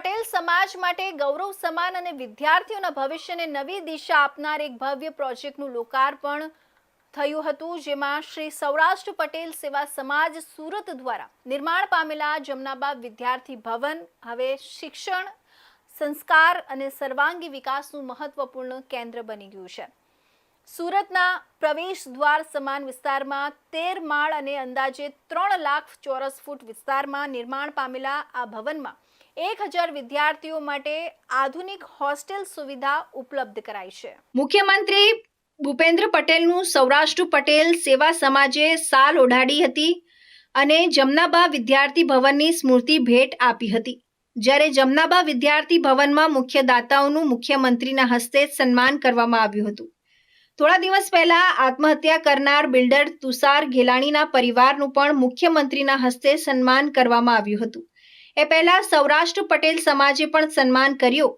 પટેલ સમાજ માટે ગૌરવ સમાન અને વિદ્યાર્થીઓના ભવિષ્યને નવી દિશા આપનાર એક ભવ્ય પ્રોજેક્ટનું લોકાર્પણ થયું હતું, જેમાં શ્રી સૌરાષ્ટ્ર પટેલ સેવા સમાજ સુરત દ્વારા નિર્માણ પામેલા જમનાબા વિદ્યાર્થી ભવન હવે શિક્ષણ, સંસ્કાર અને સર્વાંગી વિકાસનું મહત્વપૂર્ણ કેન્દ્ર બની ગયું છે। સુરતના પ્રવેશ દ્વાર સમાન વિસ્તારમાં 13 માળ અને અંદાજે 3 લાખ ચોરસ ફૂટ વિસ્તારમાં નિર્માણ પામેલા આ ભવનમાં 1000 વિદ્યાર્થીઓ માટે આધુનિક હોસ્ટેલ સુવિધા ઉપલબ્ધ કરાઈ છે। મુખ્યમંત્રી ભૂપેન્દ્ર પટેલનું સૌરાષ્ટ્ર પટેલ સેવા સમાજે સાલ ઓઢાડી હતી અને જમનાબા વિદ્યાર્થી ભવનની સ્મૃતિ ભેટ આપી હતી, જ્યારે જમનાબા વિદ્યાર્થી ભવનમાં મુખ્ય દાતાઓનું મુખ્યમંત્રીના હસ્તે સન્માન કરવામાં આવ્યું હતું। થોડા દિવસ પહેલા આત્મહત્યા કરનાર બિલ્ડર તુષાર ઘેલાણીના પરિવારનું પણ મુખ્યમંત્રીના હસ્તે સન્માન કરવામાં આવ્યું હતું। એ પહેલા સૌરાષ્ટ્ર પટેલ સમાજે પણ સન્માન કર્યું,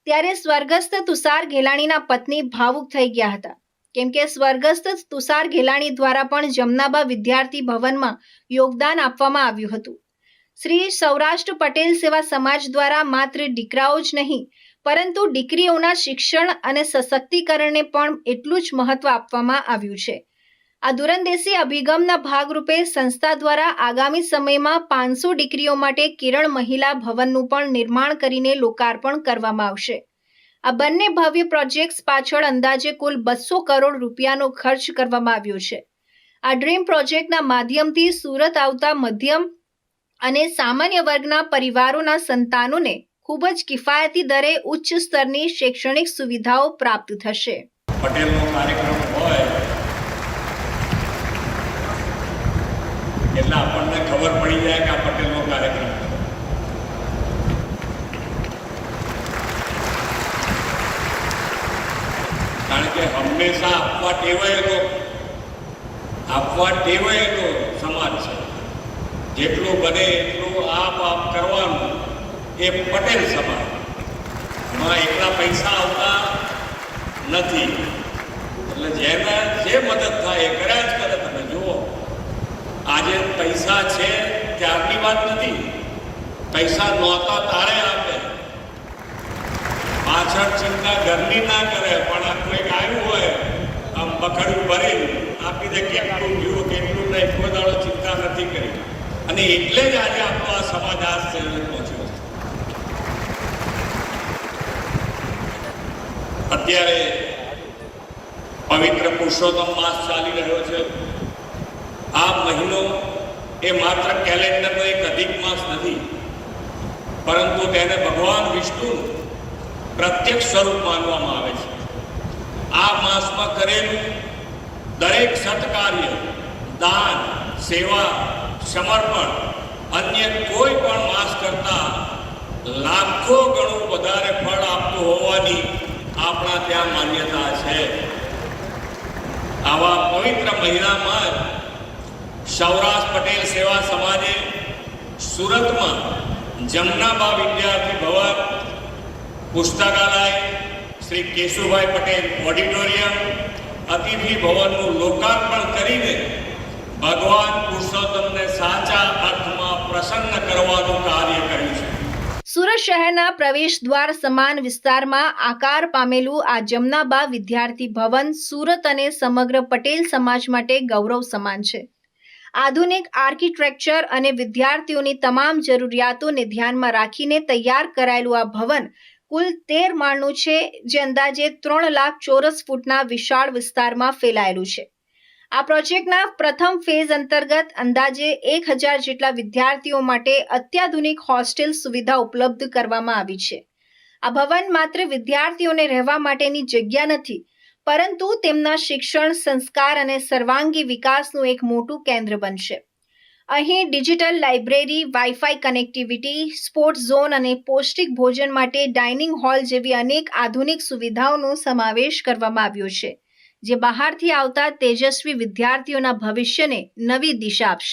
ત્યારે સ્વર્ગસ્થ તુષાર ઘેલાણીના પત્ની ભાવુક થઈ ગયા હતા, કેમ કે સ્વર્ગસ્થ તુષાર ઘેલાણી દ્વારા પણ જમનાબા વિદ્યાર્થી ભવનમાં યોગદાન આપવામાં આવ્યું હતું। શ્રી સૌરાષ્ટ્ર પટેલ સેવા સમાજ દ્વારા માત્ર દીકરાઓ જ નહીં, પરંતુ દીકરીઓના શિક્ષણ અને સશક્તિકરણને પણ એટલું જ મહત્વ આપવામાં આવ્યું છે। આ દૂરંદેશી અભિગમના ભાગરૂપે સંસ્થા દ્વારા આગામી સમયમાં 500 દીકરીઓ માટે કિરણ મહિલા ભવનનું પણ નિર્માણ કરીને લોકાર્પણ કરવામાં આવશે। આ બંને ભવ્ય પ્રોજેક્ટ્સ પાછળ અંદાજે કુલ 200 કરોડ રૂપિયાનો ખર્ચ કરવામાં આવ્યો છે। આ ડ્રીમ પ્રોજેક્ટના માધ્યમથી સુરત આવતા મધ્યમ અને સામાન્ય વર્ગના પરિવારોના સંતાનોને ખૂબ જ કિફાયતી દરે ઉચ્ચ સ્તરની શૈક્ષણિક સુવિધાઓ પ્રાપ્ત થશે। પટેલનો કાર્યક્રમ હોય એટલે આપણને ખબર પડી જાય કે આ પટેલનો કાર્યક્રમ છે। કારણ કે હંમેશા આપવા ટેવાયેલો સમાજ છે। જેટલું બને એટલું આપ કરવાનું એ પટેલ સમાજ, એમાં એકલા પૈસા આવતા નથી, એટલે જેને જે મદદ થાય એ કર્યા જ કરે। તમે જુઓ, આજે પૈસા છે ત્યારની વાત નથી, પૈસા નહોતા તારે આપે, પાછળ ચિંતા ઘરની ના કરે, પણ આ કોઈક આવ્યું હોય આમ બખડું ભરીને આપી દે, કેટલું જુઓ કેટલું નહીં, કોઈ દાડો ચિંતા નથી કરી, અને એટલે જ આજે આપણો આ સમાજ આ સ્તરે પહોંચ્યો છે। અત્યારે પવિત્ર પુરુષોત્તમ માસ ચાલી રહ્યો છે। આ મહિનો એ માત્ર કેલેન્ડરનો એક અધિક માસ નથી, પરંતુ તેને ભગવાન વિષ્ણુનું પ્રત્યક્ષ સ્વરૂપ માનવામાં આવે છે। આ માસમાં કરેલું દરેક સત્કાર્ય, દાન, સેવા, સમર્પણ અન્ય કોઈ પણ માસ કરતાં લાખો ગણું વધારે ફળ આપતું હોવાની આપણા ત્યાં માન્યતા છે। આવા પવિત્ર મહિનામાં સૌરાષ્ટ્ર પટેલ સેવા સમાજે સુરતમાં જમનાબા વિદ્યાર્થી ભવન, પુસ્તકાલય, શ્રી કેશુભાઈ પટેલ ઓડિટોરિયમ, અતિથિ ભવનનું લોકાર્પણ કરીને ભગવાન પુરુષોત્તમને સાચા અર્થમાં પ્રસન્ન કરવાનું કાર્ય કર્યું છે। સુરત શહેરના પ્રવેશ દ્વાર સમાન વિસ્તારમાં આકાર પામેલું આ જમનાબા વિદ્યાર્થી ભવન સુરત અને સમગ્ર પટેલ સમાજ માટે ગૌરવ સમાન છે। આધુનિક આર્કિટેક્ચર અને વિદ્યાર્થીઓની તમામ જરૂરિયાતોને ધ્યાનમાં રાખીને તૈયાર કરાયેલું આ ભવન કુલ 13 માળનું છે, જે અંદાજે 3 લાખ ચોરસ ફૂટના વિશાળ વિસ્તારમાં ફેલાયેલું છે। આ પ્રોજેક્ટના પ્રથમ ફેઝ અંતર્ગત અંદાજે 1000 જેટલા વિદ્યાર્થીઓ માટે અત્યાધુનિક હોસ્ટેલ સુવિધા ઉપલબ્ધ કરવામાં આવી છે। આ ભવન માત્ર વિદ્યાર્થીઓને રહેવા માટેની જગ્યા નથી, પરંતુ તેમના શિક્ષણ, સંસ્કાર અને સર્વાંગી વિકાસનું એક મોટું કેન્દ્ર બનશે। અહીં digital library, wifi connectivity, sports zone અને પૌષ્ટિક ભોજન માટે ડાઇનિંગ હોલ જેવી અનેક આધુનિક સુવિધાઓનો સમાવેશ કરવામાં આવ્યો છે, જે બહારથી આવતા તેજસ્વી વિદ્યાર્થીઓના ભવિષ્યને નવી દિશા આપશે।